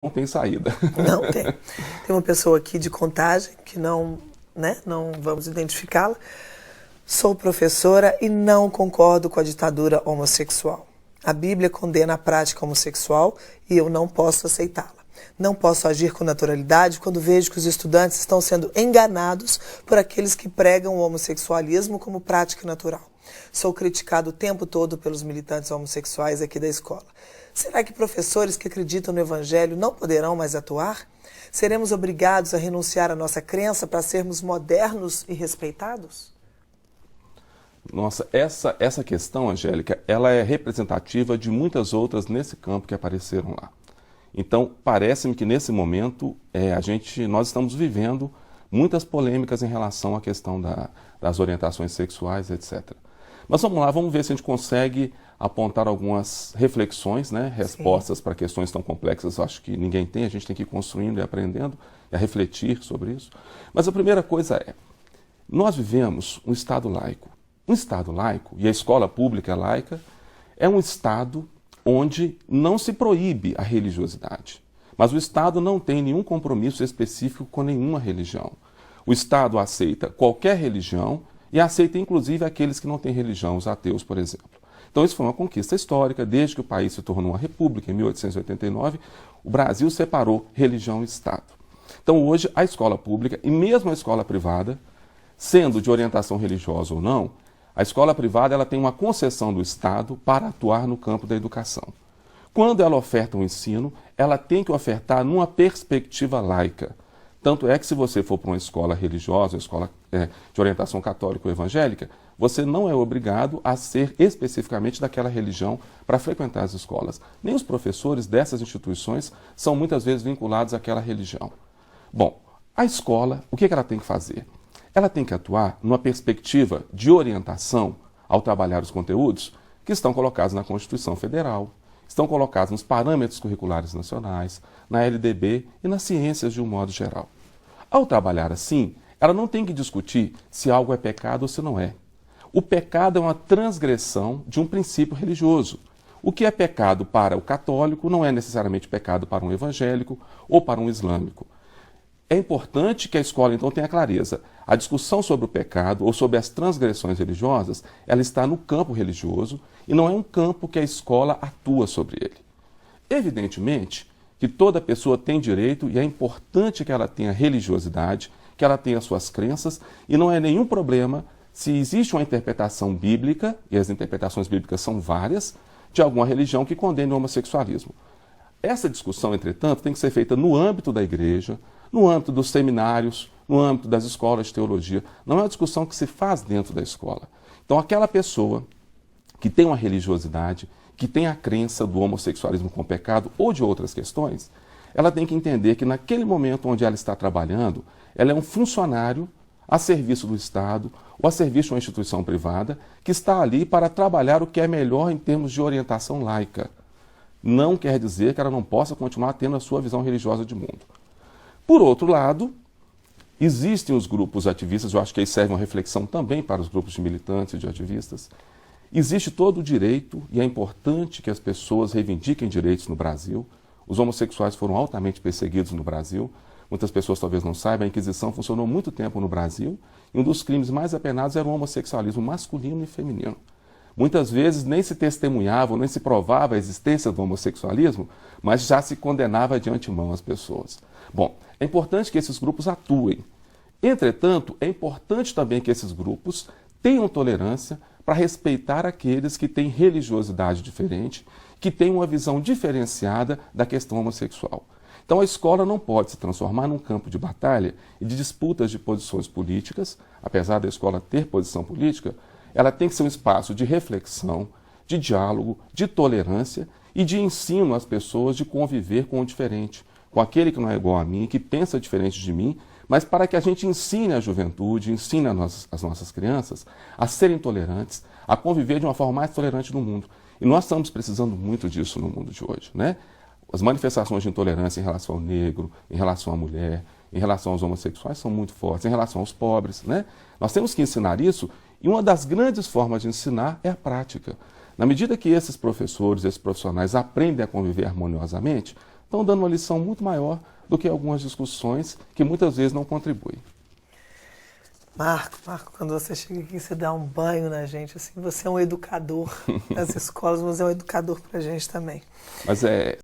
não tem saída. Não tem. Tem uma pessoa aqui de Contagem, que não vamos identificá-la. Sou professora e não concordo com a ditadura homossexual. A Bíblia condena a prática homossexual e eu não posso aceitá-la. Não posso agir com naturalidade quando vejo que os estudantes estão sendo enganados por aqueles que pregam o homossexualismo como prática natural. Sou criticado o tempo todo pelos militantes homossexuais aqui da escola. Será que professores que acreditam no Evangelho não poderão mais atuar? Seremos obrigados a renunciar à nossa crença para sermos modernos e respeitados? Nossa, essa questão, Angélica, ela é representativa de muitas outras nesse campo que apareceram lá. Então, parece-me que nesse momento nós estamos vivendo muitas polêmicas em relação à questão das orientações sexuais, etc. Mas vamos lá, vamos ver se a gente consegue apontar algumas reflexões, né, respostas para questões tão complexas. Eu acho que ninguém tem, a gente tem que ir construindo e aprendendo e a refletir sobre isso. Mas a primeira coisa nós vivemos um Estado laico. Um Estado laico, e a escola pública laica, é um Estado onde não se proíbe a religiosidade. Mas o Estado não tem nenhum compromisso específico com nenhuma religião. O Estado aceita qualquer religião e aceita inclusive aqueles que não têm religião, os ateus, por exemplo. Então isso foi uma conquista histórica, desde que o país se tornou uma república, em 1889, o Brasil separou religião e Estado. Então hoje a escola pública, e mesmo a escola privada, sendo de orientação religiosa ou não, a escola privada ela tem uma concessão do Estado para atuar no campo da educação. Quando ela oferta um ensino, ela tem que ofertar numa perspectiva laica. Tanto é que se você for para uma escola religiosa, uma escola de orientação católica ou evangélica, você não é obrigado a ser especificamente daquela religião para frequentar as escolas. Nem os professores dessas instituições são muitas vezes vinculados àquela religião. Bom, a escola, o que ela tem que fazer? Ela tem que atuar numa perspectiva de orientação ao trabalhar os conteúdos que estão colocados na Constituição Federal, estão colocados nos parâmetros curriculares nacionais, na LDB e nas ciências de um modo geral. Ao trabalhar assim, ela não tem que discutir se algo é pecado ou se não é. O pecado é uma transgressão de um princípio religioso. O que é pecado para o católico não é necessariamente pecado para um evangélico ou para um islâmico. É importante que a escola, então, tenha clareza. A discussão sobre o pecado ou sobre as transgressões religiosas, ela está no campo religioso e não é um campo que a escola atua sobre ele. Evidentemente que toda pessoa tem direito e é importante que ela tenha religiosidade, que ela tenha suas crenças e não é nenhum problema se existe uma interpretação bíblica, e as interpretações bíblicas são várias, de alguma religião que condene o homossexualismo. Essa discussão, entretanto, tem que ser feita no âmbito da igreja, no âmbito dos seminários, no âmbito das escolas de teologia. Não é uma discussão que se faz dentro da escola. Então, aquela pessoa que tem uma religiosidade, que tem a crença do homossexualismo como pecado ou de outras questões, ela tem que entender que naquele momento onde ela está trabalhando, ela é um funcionário a serviço do Estado ou a serviço de uma instituição privada que está ali para trabalhar o que é melhor em termos de orientação laica. Não quer dizer que ela não possa continuar tendo a sua visão religiosa de mundo. Por outro lado, existem os grupos ativistas, eu acho que aí serve uma reflexão também para os grupos de militantes e de ativistas. Existe todo o direito, e é importante que as pessoas reivindiquem direitos no Brasil. Os homossexuais foram altamente perseguidos no Brasil. Muitas pessoas talvez não saibam, a Inquisição funcionou muito tempo no Brasil, e um dos crimes mais apenados era o homossexualismo masculino e feminino. Muitas vezes nem se testemunhava, nem se provava a existência do homossexualismo, mas já se condenava de antemão as pessoas. Bom, é importante que esses grupos atuem. Entretanto, é importante também que esses grupos tenham tolerância para respeitar aqueles que têm religiosidade diferente, que têm uma visão diferenciada da questão homossexual. Então a escola não pode se transformar num campo de batalha e de disputas de posições políticas. Apesar da escola ter posição política, ela tem que ser um espaço de reflexão, de diálogo, de tolerância e de ensino às pessoas de conviver com o diferente, com aquele que não é igual a mim, que pensa diferente de mim, mas para que a gente ensine a juventude, ensine as nossas crianças a serem tolerantes, a conviver de uma forma mais tolerante no mundo. E nós estamos precisando muito disso no mundo de hoje, né? As manifestações de intolerância em relação ao negro, em relação à mulher, em relação aos homossexuais são muito fortes, em relação aos pobres, né? Nós temos que ensinar isso e uma das grandes formas de ensinar é a prática. Na medida que esses professores, esses profissionais aprendem a conviver harmoniosamente, estão dando uma lição muito maior do que algumas discussões que muitas vezes não contribuem. Marco, quando você chega aqui, você dá um banho na gente, assim, você é um educador das escolas, mas é um educador para a gente também. Mas